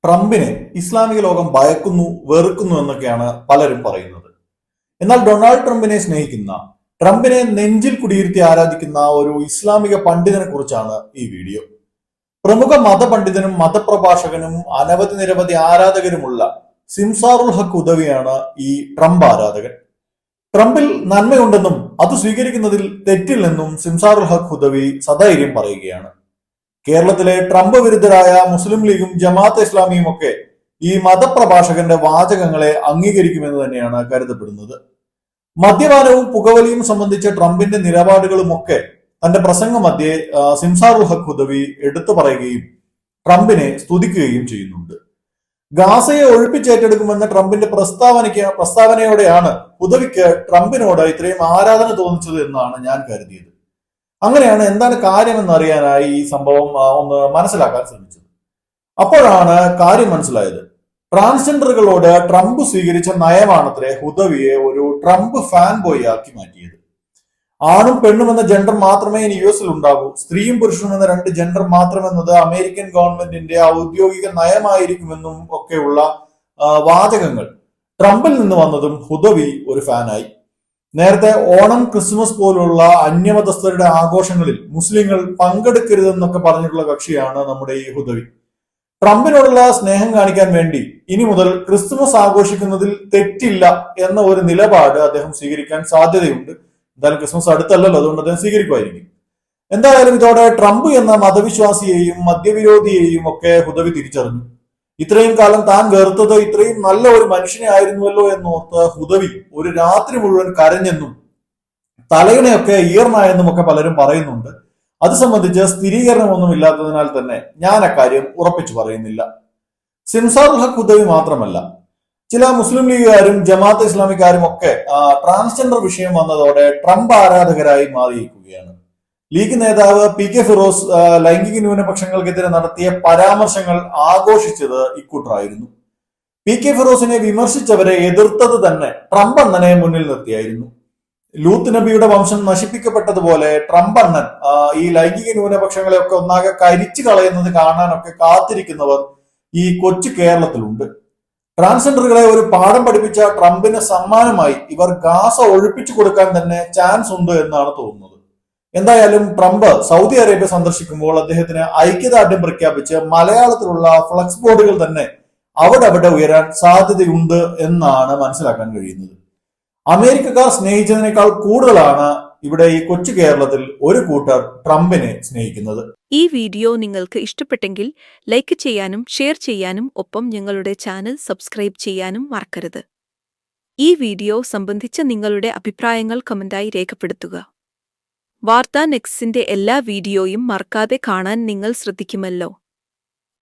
ട്രംപിനെ ഇസ്ലാമിക ലോകം ഭയക്കുന്നു, വെറുക്കുന്നു എന്നൊക്കെയാണ് പലരും പറയുന്നത്. എന്നാൽ ഡൊണാൾഡ് ട്രംപിനെ സ്നേഹിക്കുന്ന, ട്രംപിനെ നെഞ്ചിൽ കുടിയിരുത്തി ആരാധിക്കുന്ന ഒരു ഇസ്ലാമിക പണ്ഡിതനെ കുറിച്ചാണ് ഈ വീഡിയോ. പ്രമുഖ മതപണ്ഡിതനും മതപ്രഭാഷകനും നിരവധി ആരാധകരുമുള്ള സിംസാറുൽ ഹഖ് ഉദവിയാണ് ഈ ട്രംപ് ആരാധകൻ. ട്രംപിൽ നന്മയുണ്ടെന്നും അത് സ്വീകരിക്കുന്നതിൽ തെറ്റില്ലെന്നും സിംസാറുൽ ഹഖ് ഉദവി സധൈര്യം പറയുകയാണ്. കേരളത്തിലെ ട്രംപ് വിരുദ്ധരായ മുസ്ലിം ലീഗും ജമാഅത്തെ ഇസ്ലാമിയും ഒക്കെ ഈ മതപ്രഭാഷകന്റെ വാചകങ്ങളെ അംഗീകരിക്കുമെന്ന് തന്നെയാണ് കരുതപ്പെടുന്നത്. മദ്യപാനവും പുകവലിയും സംബന്ധിച്ച ട്രംപിന്റെ നിലപാടുകളുമൊക്കെ തന്റെ പ്രസംഗ മധ്യേ സിംസാറുൽ ഹഖ് ഉദവി എടുത്തു പറയുകയും ട്രംപിനെ സ്തുതിക്കുകയും ചെയ്യുന്നുണ്ട്. ഗാസയെ ഒഴിപ്പിച്ചേറ്റെടുക്കുമെന്ന ട്രംപിന്റെ പ്രസ്താവനയോടെയാണ് ഉദവിക്ക് ട്രംപിനോട് ഇത്രയും ആരാധന തോന്നിച്ചത് എന്നാണ് ഞാൻ കരുതിയത്. അങ്ങനെയാണ് എന്താണ് കാര്യമെന്ന് അറിയാനായി ഈ സംഭവം ഒന്ന് മനസ്സിലാക്കാൻ ശ്രമിച്ചത്. അപ്പോഴാണ് കാര്യം മനസ്സിലായത്. ട്രാൻസ്ജെൻഡറുകളോട് ട്രംപ് സ്വീകരിച്ച നയമാണത്രേ ഹുദവിയെ ഒരു ട്രംപ് ഫാൻ ബോയ് ആക്കി മാറ്റിയത്. ആണും പെണ്ണും എന്ന ജെൻഡർ മാത്രമേ ഇനി യു എസിൽ ഉണ്ടാകൂ, സ്ത്രീയും പുരുഷനും എന്ന രണ്ട് ജെൻഡർ മാത്രമെന്നത് അമേരിക്കൻ ഗവൺമെന്റിന്റെ ഔദ്യോഗിക നയമായിരിക്കുമെന്നും ഒക്കെയുള്ള വാചകങ്ങൾ ട്രംപിൽ നിന്ന് വന്നതും ഹുദവി ഒരു ഫാനായി. നേരത്തെ ഓണം, ക്രിസ്മസ് പോലുള്ള അന്യമതസ്ഥരുടെ ആഘോഷങ്ങളിൽ മുസ്ലിങ്ങൾ പങ്കെടുക്കരുതെന്നൊക്കെ പറഞ്ഞിട്ടുള്ള കക്ഷിയാണ് നമ്മുടെ ഈ ഹുദവി. ട്രംപിനോടുള്ള സ്നേഹം കാണിക്കാൻ വേണ്ടി ഇനി മുതൽ ക്രിസ്തുമസ് ആഘോഷിക്കുന്നതിൽ തെറ്റില്ല എന്ന ഒരു നിലപാട് അദ്ദേഹം സ്വീകരിക്കാൻ സാധ്യതയുണ്ട്. എന്തായാലും ക്രിസ്മസ് അടുത്തല്ലല്ലോ, അതുകൊണ്ട് അദ്ദേഹം സ്വീകരിക്കുമായിരിക്കും. എന്തായാലും ഇതോടെ ട്രംപ് എന്ന മതവിശ്വാസിയെയും മദ്യവിരോധിയെയും ഒക്കെ ഹുദവി തിരിച്ചറിഞ്ഞു. ഇത്രയും കാലം താൻ വെറുത്തത് ഇത്രയും നല്ല ഒരു മനുഷ്യനെ ആയിരുന്നുവല്ലോ എന്നോർത്ത് ഹുദവി ഒരു രാത്രി മുഴുവൻ കരഞ്ഞെന്നും തലയിണയൊക്കെ ഈർന്നായെന്നും ഒക്കെ പലരും പറയുന്നുണ്ട്. അത് സംബന്ധിച്ച് സ്ഥിരീകരണമൊന്നും ഇല്ലാത്തതിനാൽ തന്നെ ഞാൻ അക്കാര്യം ഉറപ്പിച്ചു പറയുന്നില്ല. സിംസാറുൽ ഹഖ് ഉദവി മാത്രമല്ല, ചില മുസ്ലിം ലീഗുകാരും ജമാഅത്തെ ഇസ്ലാമിക്കാരും ഒക്കെ ട്രാൻസ്ജെൻഡർ വിഷയം വന്നതോടെ ട്രംപ് ആരാധകരായി മാറിയിരിക്കുകയാണ്. ലീഗ് നേതാവ് പി കെ ഫിറോസ് ലൈംഗിക ന്യൂനപക്ഷങ്ങൾക്കെതിരെ നടത്തിയ പരാമർശങ്ങൾ ആഘോഷിച്ചത് ഇക്കൂട്ടറായിരുന്നു. പി കെ ഫിറോസിനെ വിമർശിച്ചവരെ എതിർത്തത് തന്നെ ട്രംപ് അണ്ണനെ മുന്നിൽ നിർത്തിയായിരുന്നു. ലൂത്ത് നബിയുടെ വംശം നശിപ്പിക്കപ്പെട്ടതുപോലെ ട്രംപ് അണ്ണൻ ഈ ലൈംഗിക ന്യൂനപക്ഷങ്ങളെ ഒക്കെ ഒന്നാകെ കരിച്ചു കളയുന്നത് കാണാനൊക്കെ കാത്തിരിക്കുന്നവർ ഈ കൊച്ചു കേരളത്തിലുണ്ട്. ട്രാൻസ്ജെൻഡറുകളെ ഒരു പാഠം പഠിപ്പിച്ച ട്രംപിന് സമ്മാനമായി ഇവർ ഗാസ ഒഴിപ്പിച്ചു കൊടുക്കാൻ തന്നെ ചാൻസ് ഉണ്ട് എന്നാണ് തോന്നുന്നത്. എന്തായാലും ട്രംപ് സൗദി അറേബ്യ സന്ദർശിക്കുമ്പോൾ അദ്ദേഹത്തിന് ഐക്യദാർഢ്യം പ്രഖ്യാപിച്ച് മലയാളത്തിലുള്ള ഫ്ലക്സ് ബോർഡുകൾ തന്നെ അവിടെ ഉയരാൻ സാധ്യതയുണ്ട് എന്നാണ് മനസ്സിലാക്കാൻ കഴിയുന്നത്. അമേരിക്കക്കാർ സ്നേഹിച്ചതിനേക്കാൾ കൂടുതലാണ് ഇവിടെ ഈ കൊച്ചു കേരളത്തിൽ ഒരു കൂട്ടർ ട്രംപിനെ സ്നേഹിക്കുന്നത്. ഈ വീഡിയോ നിങ്ങൾക്ക് ഇഷ്ടപ്പെട്ടെങ്കിൽ ലൈക്ക് ചെയ്യാനും ഷെയർ ചെയ്യാനും ഒപ്പം ഞങ്ങളുടെ ചാനൽ സബ്സ്ക്രൈബ് ചെയ്യാനും മറക്കരുത്. ഈ വീഡിയോ സംബന്ധിച്ച നിങ്ങളുടെ അഭിപ്രായങ്ങൾ കമന്റായി രേഖപ്പെടുത്തുക. വാർത്താ നെക്സ്റ്റിന്റെ എല്ലാ വീഡിയോയും മറക്കാതെ കാണാൻ നിങ്ങൾ ശ്രദ്ധിക്കുമല്ലോ.